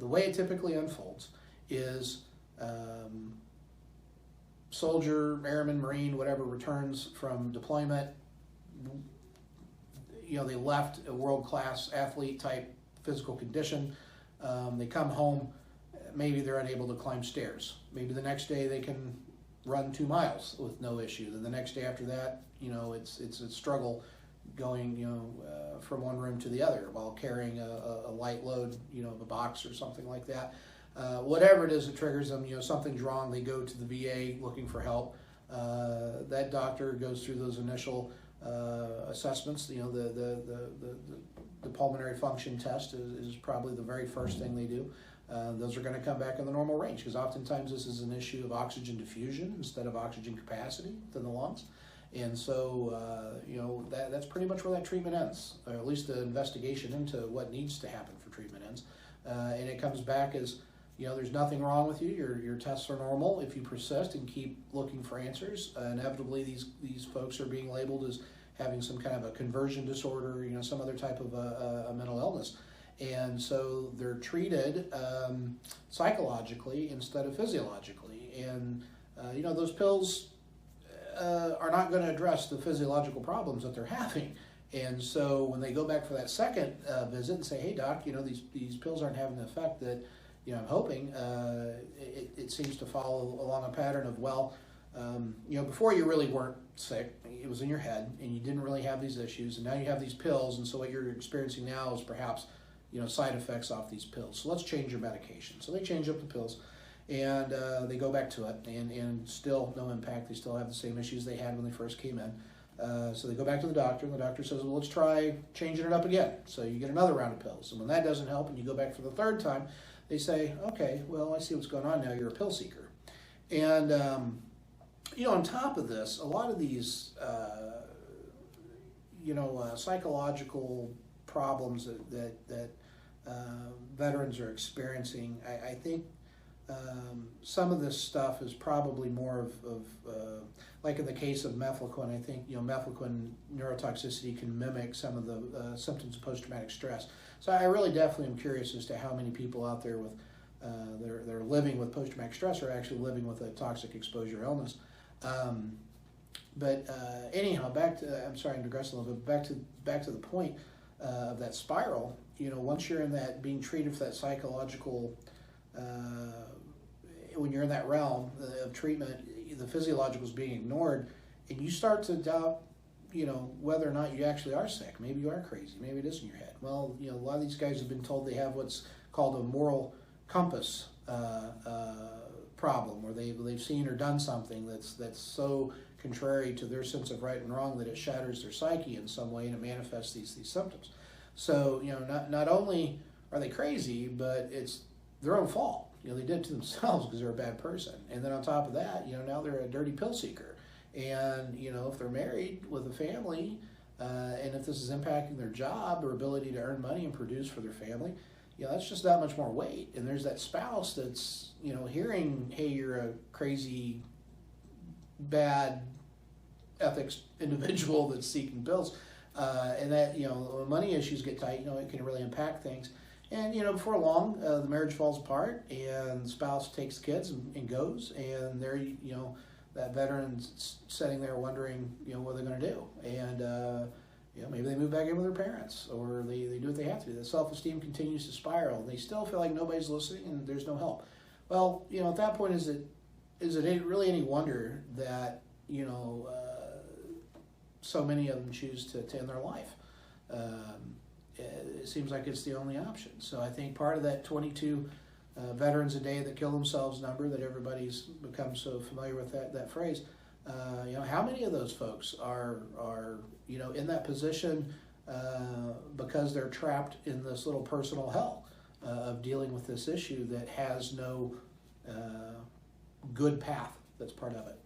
the way it typically unfolds is soldier, airman, Marine, whatever, returns from deployment. They left a world-class athlete type physical condition. They come home, maybe they're unable to climb stairs. Maybe the next day they can run 2 miles with no issue. Then the next day after that, it's a struggle going, from one room to the other while carrying a light load, of a box or something like that. Whatever it is that triggers them, something's wrong. They go to the VA looking for help. That doctor goes through those initial assessments. The pulmonary function test is probably the very first thing they do. Those are going to come back in the normal range, because oftentimes this is an issue of oxygen diffusion instead of oxygen capacity within the lungs. And so, that's pretty much where that treatment ends, or at least the investigation into what needs to happen for treatment ends. And it comes back as, there's nothing wrong with you. Your tests are normal. If you persist and keep looking for answers, inevitably these folks are being labeled as having some kind of a conversion disorder, some other type of a mental illness. And so they're treated psychologically instead of physiologically. And, those pills are not going to address the physiological problems that they're having. And so when they go back for that second visit and say, hey, doc, these pills aren't having the effect that, I'm hoping, it seems to follow along a pattern of, before you really weren't sick, it was in your head, and you didn't really have these issues, and now you have these pills, and so what you're experiencing now is perhaps, side effects off these pills. So let's change your medication. So they change up the pills, and they go back to it, and still no impact. They still have the same issues they had when they first came in. So they go back to the doctor, and the doctor says, well, let's try changing it up again. So you get another round of pills. And when that doesn't help, and you go back for the third time, they say, okay, well, I see what's going on now. You're a pill seeker. And, on top of this, a lot of these, psychological problems that veterans are experiencing, I think some of this stuff is probably more of like in the case of mefloquine, I think, mefloquine neurotoxicity can mimic some of the symptoms of post-traumatic stress. So I really definitely am curious as to how many people out there with they're living with post-traumatic stress are actually living with a toxic exposure illness. Anyhow, I'm sorry, I'm digressing a little bit. Back to the point of that spiral. Once you're in that being treated for that psychological, when you're in that realm of treatment, the physiological is being ignored, and you start to doubt, whether or not you actually are sick. Maybe you are crazy. Maybe it is in your head. Well, a lot of these guys have been told they have what's called a moral compass problem, where they've seen or done something that's so contrary to their sense of right and wrong that it shatters their psyche in some way, and it manifests these symptoms. So not only are they crazy, but it's their own fault. They did it to themselves because they're a bad person. And then on top of that, now they're a dirty pill seeker. And if they're married with a family, and if this is impacting their job or ability to earn money and produce for their family, that's just that much more weight. And there's that spouse that's, hearing, hey, you're a crazy, bad ethics individual that's seeking pills, and that, when money issues get tight, it can really impact things. And, before long, the marriage falls apart, and the spouse takes the kids and goes, and there, that veteran's sitting there wondering, what they're going to do. And, maybe they move back in with their parents, or they do what they have to do. The self-esteem continues to spiral. They still feel like nobody's listening and there's no help. Well, at that point, is it really any wonder that, so many of them choose to end their life? It seems like it's the only option. So I think part of that 22 veterans a day that kill themselves number that everybody's become so familiar with that phrase, how many of those folks are in that position because they're trapped in this little personal hell of dealing with this issue that has no good path that's part of it.